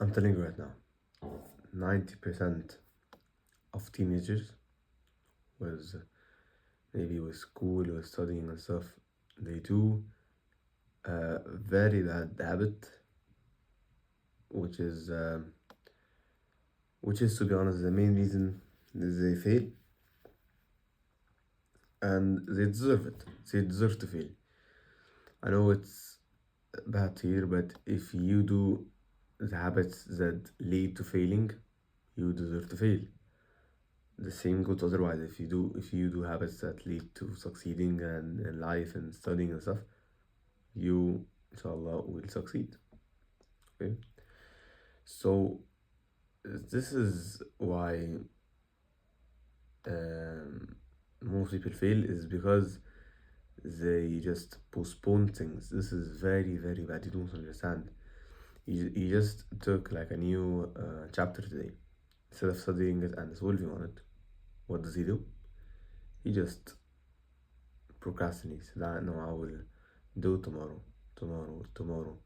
I'm telling you right now, 90% of teenagers was maybe with school or studying and stuff, they do a very bad habit, which is to be honest the main reason they fail, and they deserve it. They deserve to fail. I know it's bad to hear, but if you do the habits that lead to failing, you deserve to fail. The same goes otherwise. If you do habits that lead to succeeding and in life and studying and stuff, you inshallah will succeed. Okay. So this is why um, most people fail, is because they just postpone things. This is very, very bad. You don't understand. You just took like a new chapter today. Instead of studying it and solving on it, what does he do? He just procrastinates. That no, I will do tomorrow, tomorrow.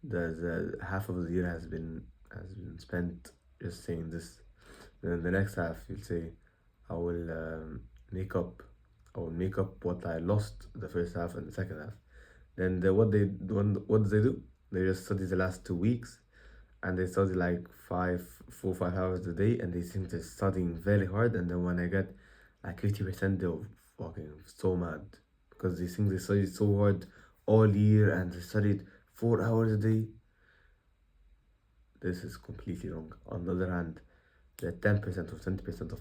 The half of the year has been spent just saying this. Then the next half you'll say, I will make up. I will make up what I lost the first half and the second half. Then what do they do? They just study the last 2 weeks, and they study like 5 4 5 hours a day, and they think they're studying very hard. And then when I get like 50%, they're fucking so mad because they think they studied so hard all year and they studied 4 hours a day. This is completely wrong. On the other hand, the 10% or 20% of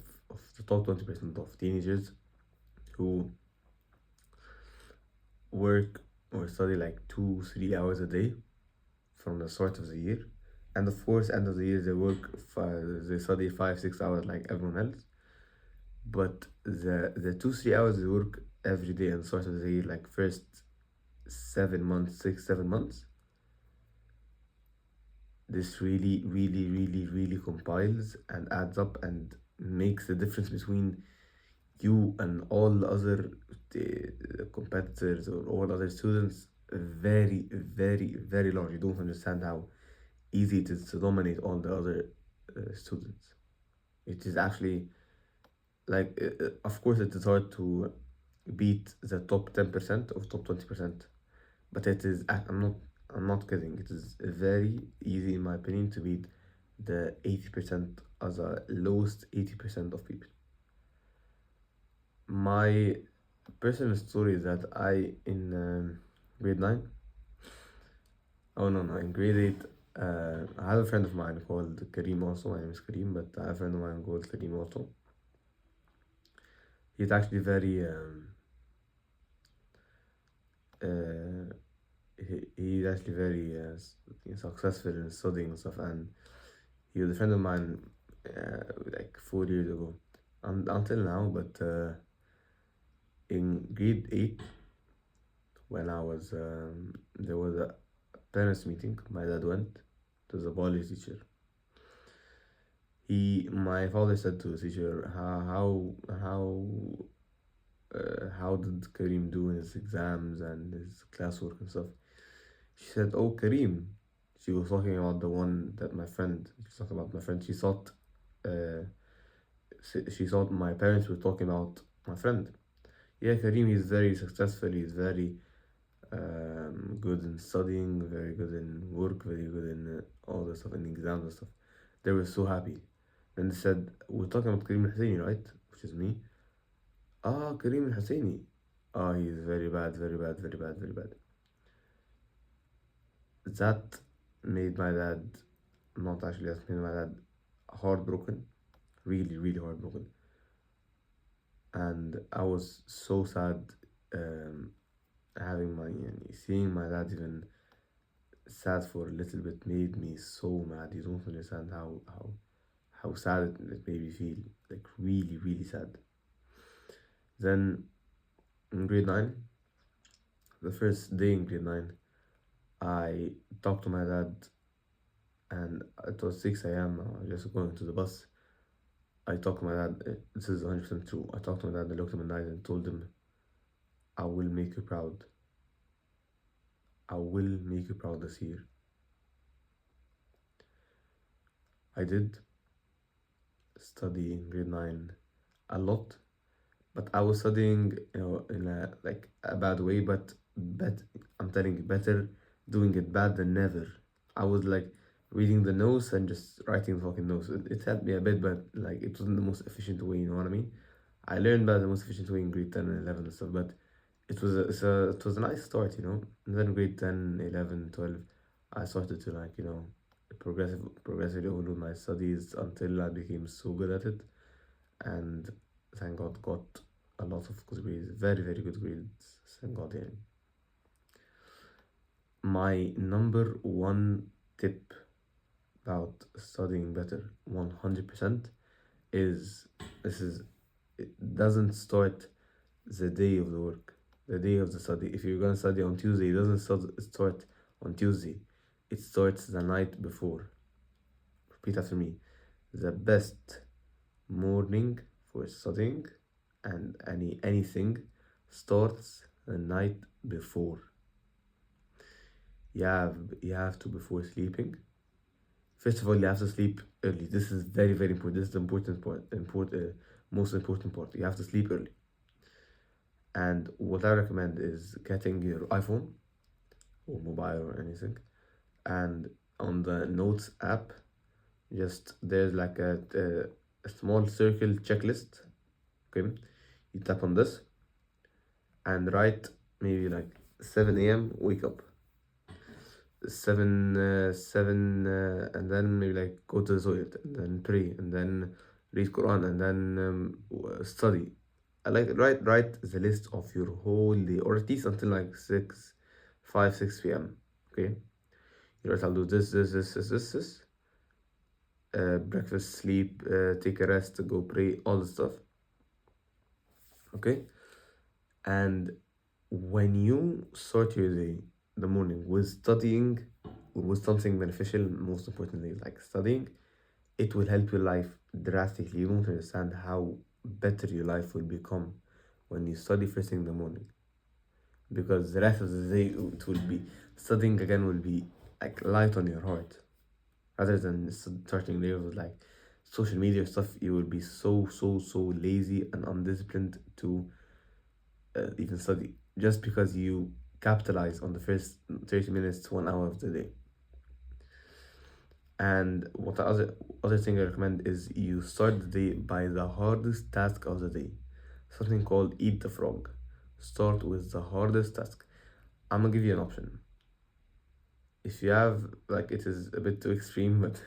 the top 20% of teenagers who work or study like 2 3 hours a day from the start of the year, and of course end of the year they study 5 6 hours like everyone else. But the 2 3 hours they work every day and start of the year, like first 7 months, 6 7 months, this really really really really compiles and adds up and makes the difference between you and all the other competitors or all other students very very very large. You don't understand how easy it is to dominate all the other students. It is actually like of course it is hard to beat the top 10% or top 20%, but I'm not kidding. It is very easy in my opinion to beat the 80%, as a lowest 80% of people. My personal story is that I in grade 9, oh no, in grade 8, I have a friend of mine called Kareem also. My name is Kareem, but I have a friend of mine called Kareem also. He's actually very uh, he's actually very successful in studying and stuff, and he was a friend of mine like 4 years ago, until now. But in grade 8, when I was there was a parents meeting. My dad went to the biology teacher. My father said to the teacher, how did Kareem do in his exams and his classwork and stuff? She said, oh, Kareem. She was talking about the one that my friend. She was talking about my friend. Uh, she thought my parents were talking about my friend. Yeah, Kareem is very successful. He's very good in studying, very good in work, very good in all the stuff, in exams and stuff. They were so happy. Then they said, we're talking about Kareem Al-Husseini, right? Which is me. Ah, Kareem Al-Husseini. Ah, he's very bad, very bad, very bad, very bad. That made my dad, not actually, that made my dad heartbroken, really, really heartbroken. And I was so sad um, seeing my dad even sad for a little bit made me so mad. You don't understand how sad it made me feel, like really, really sad. Then in grade 9, the first day in grade 9, I talked to my dad, and it was 6 a.m. I was just going to the bus. I talked to my dad. This is 100% true. I talked to my dad. I looked him in the eyes and told him, I will make you proud. I will make you proud this year. I did study in grade 9 a lot, but I was studying, in a like a bad way, but I'm telling you, better doing it bad than never. I was like reading the notes and just writing the fucking notes. It helped me a bit, but like it wasn't the most efficient way, you know what I mean? I learned by the most efficient way in grade 10 and 11 and stuff, but it was a nice start, you know. And then grade 10, 11, 12, I started to like, progressively overload my studies until I became so good at it. And thank God got a lot of good grades, very, very good grades. Thank God, yeah. My number one tip about studying better, 100%, is this is it doesn't start the day of the work, the day of the study. If you're gonna study on Tuesday, it doesn't start on Tuesday. It starts the night before. Repeat after me. The best morning for studying and anything starts the night before. You have to before sleeping. First of all, you have to sleep early. This is very, very important. This is the important part. Most important part. You have to sleep early. And what I recommend is getting your iPhone or mobile or anything, and on the Notes app, just there's like a small circle checklist. Okay, you tap on this and write maybe like 7 a.m. wake up, 7 and then maybe like go to the toilet and then pray and then read Quran and then study. I like write the list of your whole day, or at least until like 6 p.m. Okay, you write, I'll do this. Breakfast, sleep, take a rest, go pray, all the stuff. Okay, and when you start your day, the morning, with studying or with something beneficial, most importantly, like studying, it will help your life drastically. You don't understand how better your life will become when you study first thing in the morning, because the rest of the day it will be studying again, will be like light on your heart, rather than starting there with like social media stuff. You will be so lazy and undisciplined to even study, just because you capitalize on the first 30 minutes to 1 hour of the day. And what the other thing I recommend is you start the day by the hardest task of the day, something called eat the frog. Start with the hardest task. I'm gonna give you an option. If you have, like, it is a bit too extreme, but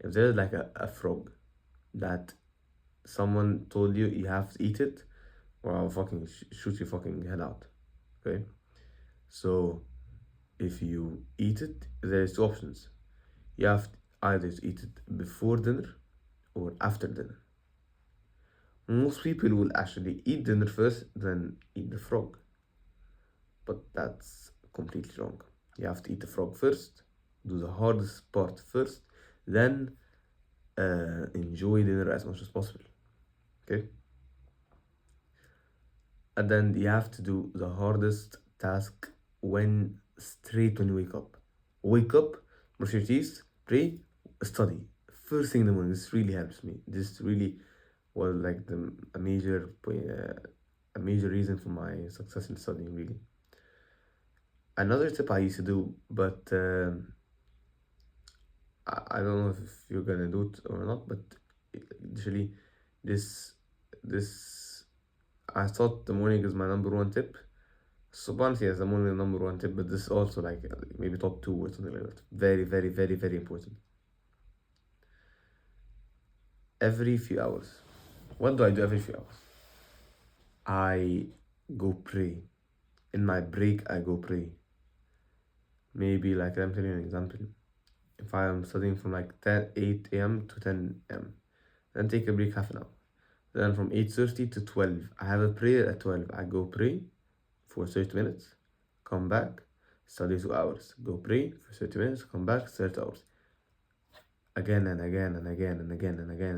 if there's like a frog that someone told you you have to eat it, or I'll fucking shoot your fucking head out. Okay, so if you eat it, there's two options. You have either to eat it before dinner or after dinner. Most people will actually eat dinner first, then eat the frog, but that's completely wrong. You have to eat the frog first, do the hardest part first, then enjoy dinner as much as possible. Okay, and then you have to do the hardest task straight when you wake up. Wake up, brush your teeth, pray, study. First thing in the morning. This really helps me. This really was like a major reason for my success in studying. Really. Another tip I used to do, but I don't know if you're gonna do it or not. But literally, this I thought the morning is my number one tip. So Bansi is the morning number one tip, but this is also like maybe top two or something like that. Very, very, very, very important. Every few hours. What do I do every few hours? I go pray. In my break, I go pray. Maybe like, I'm telling you an example. If I am studying from like 8 a.m. to 10 a.m., then take a break half an hour. Then from 8:30 to 12, I have a prayer at 12. I go pray for 30 minutes, come back, study 2 hours, go pray for 30 minutes, come back, 30 hours. Again and again and again and again and again.